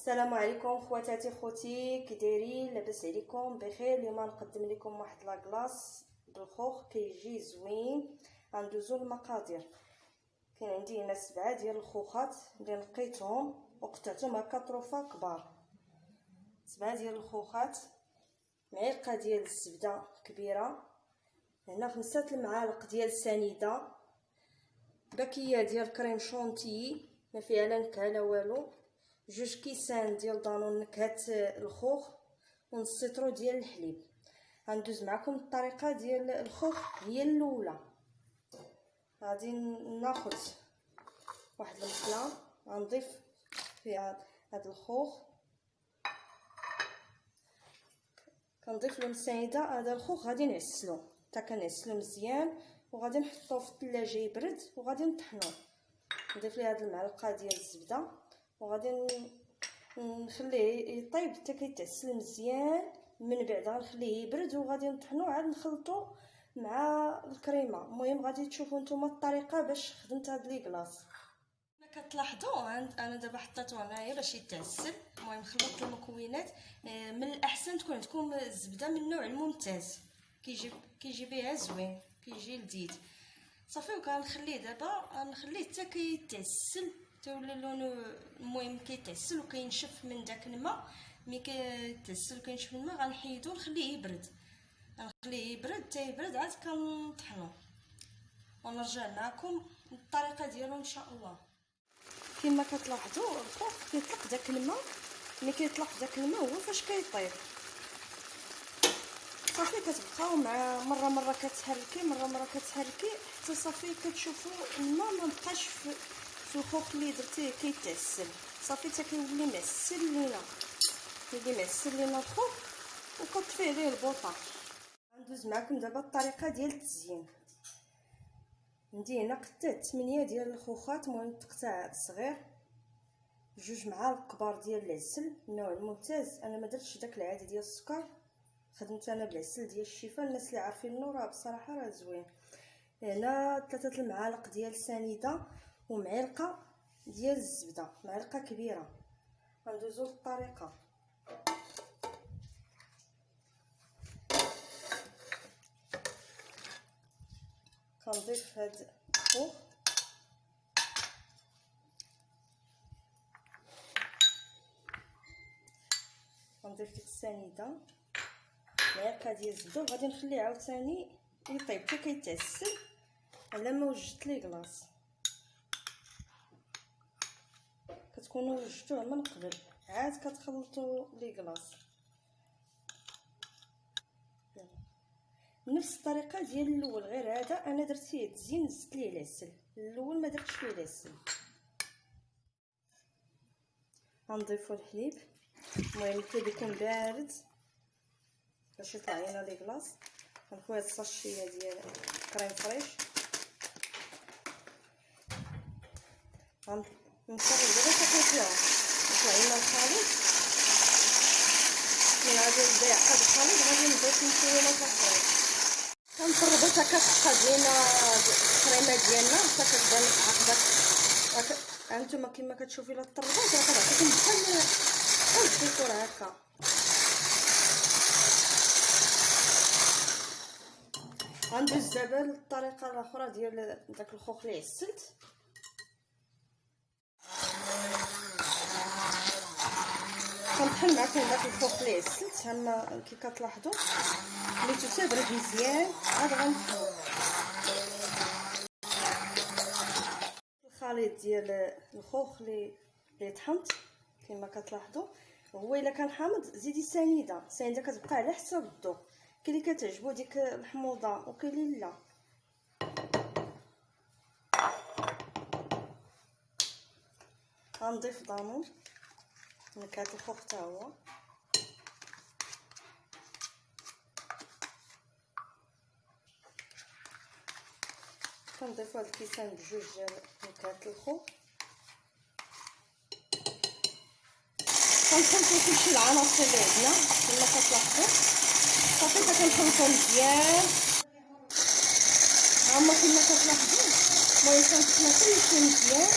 السلام عليكم خواتاتي خوتي، كي دايرين؟ لاباس عليكم؟ بخير. اليوم نقدم لكم واحد لاكلاص بالخوخ كيجي زوين. غندوزو المقادير. كاين عندي هنا 7 ديال الخوخات اللي نقيتهم وقطعتهم هكا طروفه كبار. 7 ديال الخوخات، معلقه ديال الزبده كبيره، هنا 5 المعالق ديال سنيده، باكيه ديال كريم شونتيي ما فيها لا نكهه لا والو، 2 كيسان ديال دانون نكهه الخوخ، ونص سيترو ديال الحليب. غندوز معكم الطريقه ديال الخوخ هي الاولى. غادي ناخذ واحد المقله، غنضيف فيها هذا الخوخ، كنضيف له السنيده. هذا الخوخ غادي نعسلو حتى كنعسلو مزيان، وغادي نحطوه في الثلاجه يبرد وغادي نطحنوه. نضيف ليه هذه المعلقه ديال الزبده وغادي نخليه يطيب حتى كيتعسل مزيان. من بعد غنخليه يبرد وغادي نطحنوه، عاد نخلطو مع الكريمه. المهم غادي تشوفوا نتوما الطريقه باش خدمت هاد لي كلاص. كما كتلاحظوا انا دابا حطيته هنايا باش يتعسل. المهم خلطت المكونات. من الاحسن تكون عندكم الزبده من النوع الممتاز، كيجي بها زوين، كيجي لذيذ. صافي وكنخليه دابا، نخليه حتى كيتعسل، تولي لونو المهم كيتعسل وكينشف من داك الماء. ملي كيتعسل وكينشف من الماء غنحيدو نخليه يبرد، نخليه يبرد حتى يبرد، عاد كنطحنوه ونرجع معكم الطريقه ديالو ان شاء الله. كما كتلاحظوا الخوخ كيطلق داك الماء، ملي كيطلق داك الماء هو فاش كيطيب. صافي كتبقاو مع مره كتحركي مره كتحركي حتى صافي كتشوفوا الماء ما بقاش في الخوخ اللي درتيه كيتعسل. صافي حتى كيولي معسل لينا، كيولي معسل لينا الخوخ، وكطفي عليه البوطه. غندوز معكم دابا الطريقه ديال التزيين. عندي هنا قطعت 8 ديال الخوخات، المهم تقطع صغير، 2 معالق كبار ديال العسل النوع الممتاز. انا ما درتش داك العادي ديال السكر، خدمت انا بالعسل ديال الشيفا. الناس اللي عارفينو راه بصراحه راه زوين. هنا 3 المعالق ديال سنيده ومعلقه ديال الزبده، معلقه كبيره. غندوزو للطريقه. كنضيف هاد الخوخ، غنضيف ديك السنيده، معلقه ديال الزبده، وغادي نخليه عاوتاني يطيب حتى كيتعسل على ما وجدت لي كلاص. كتكونوا وجدتوه من قبل، عاد كتخلطوا لي كلاص نفس الطريقه ديال الاول، غير هذا انا درت فيه تزيين، زدت ليه العسل. الاول ما درتش فيه العسل. غنضيفوا الحليب، المهم الحليب يكون بارد باش يطلع لينا لي كلاص. غنخوي هاد الصاشيه ديال كريم فريش، غنصاوب دابا حتى يطلع لينا الخليط. من غادي نبدا يعقد الخليط غادي نضيف المكونات الاخرين. كنقربوا حتى كتبقى ديالنا الكريمه ديالنا حتى كتبدا عقدات. هانتوما كما كتشوفوا لا الطربات راه كتعطيكم بحال الديكور هكا. غندوز دابا للطريقه الاخرى ديال داك الخوخ اللي عسلت. كنطحن معكم داك الخوخ اللي عسلت، هما كي كتلاحظوا ملي تبرد مزيان عاد غنطحنو الخليط ديال الخوخ اللي طحنت. كما كتلاحظوا هو الا كان حامض زيدي سنيده كتبقى على حساب الذوق. كاين اللي كتعجبو ديك الحموضه وكاين اللي لا. غنضيف دانون نكهه الخوخ حتى هو، كنضيفو هاد الكيسان بجوج ديال نكهه الخوخ. كنخلطو كلشي العناصر اللي عندنا كما كتلاحظوا. صافي كنخلطو مزيان، هما كما كتلاحظوا. المهم كنخلطو كلشي مزيان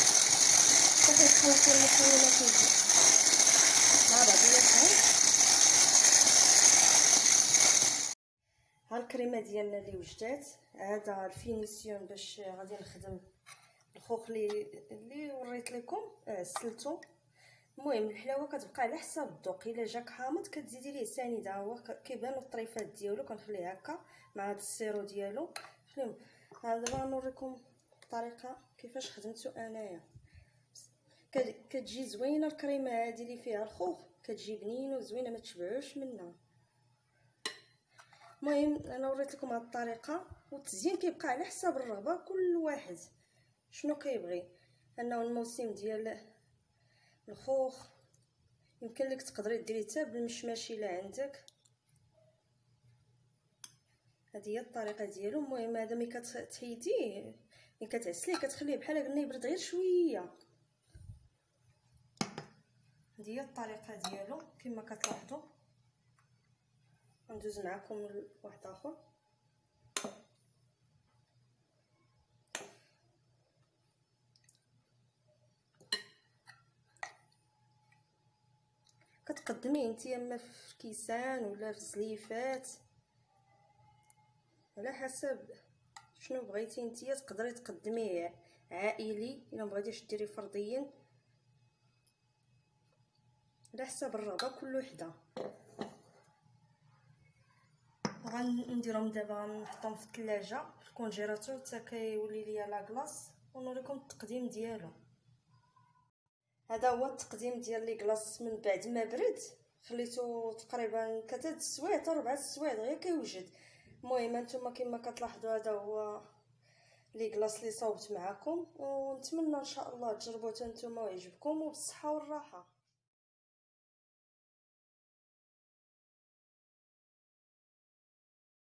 حتى كيتخلطوا المكونات مزيان. بعضياتهم. ها الكريمه ديالنا اللي وجدات، هذا الفينيسيون باش غادي نخدم الخوخ اللي وريت لكم عسلته. المهم الحلاوه كتبقى على حساب الذوق، الا جاك حامض كتزيدي ليه سنيده، هو كيبان الطريفات ديالو كنخليه هكا مع هذا السيرو ديالو. المهم دابا نوريكم الطريقه كيفاش خدمتو انايا. كتجي زوينه الكريمه هذه اللي فيها الخوخ، كتجي بنينه وزوينه ما تشبعوش منها. المهم انا وريت لكم هذه الطريقه، والتزيين كيبقى على حساب الرغبه، كل واحد شنو كيبغي. انه الموسم ديال الخوخ يمكن لك تقدري ديري حتى بالمشماش الا عندك. هذه هي الطريقه ديالو. المهم هذا ملي كتحيديه ملي كتعسليه كتخليه بحال قلنا يبرد غير شويه. هذه هي الطريقه ديالو كما كتلاحظوا. ندوز معكم لواحد اخر. كتقدميه نتيا اما في كيسان ولا في زليفات على حسب شنو بغيتي نتيا. تقدري تقدميه عائلي الا مبغيتيش ديري فرديا، على حسب الرغبه كل وحده. غنديرهم دابا نحطهم في الثلاجه في الكونجيراتور حتى كيولي ليا لا كلاص، ونوريكم التقديم ديالو. هذا هو التقديم ديال لي كلاص من بعد ما برد، خليته تقريبا 3 سوايع حتى 4 سوايع غير كيوجد. المهم نتوما كما كتلاحظوا هذا هو لي كلاص اللي صاوبت معكم، ونتمنى ان شاء الله تجربوه نتوما ويعجبكم، وبالصحه والراحه.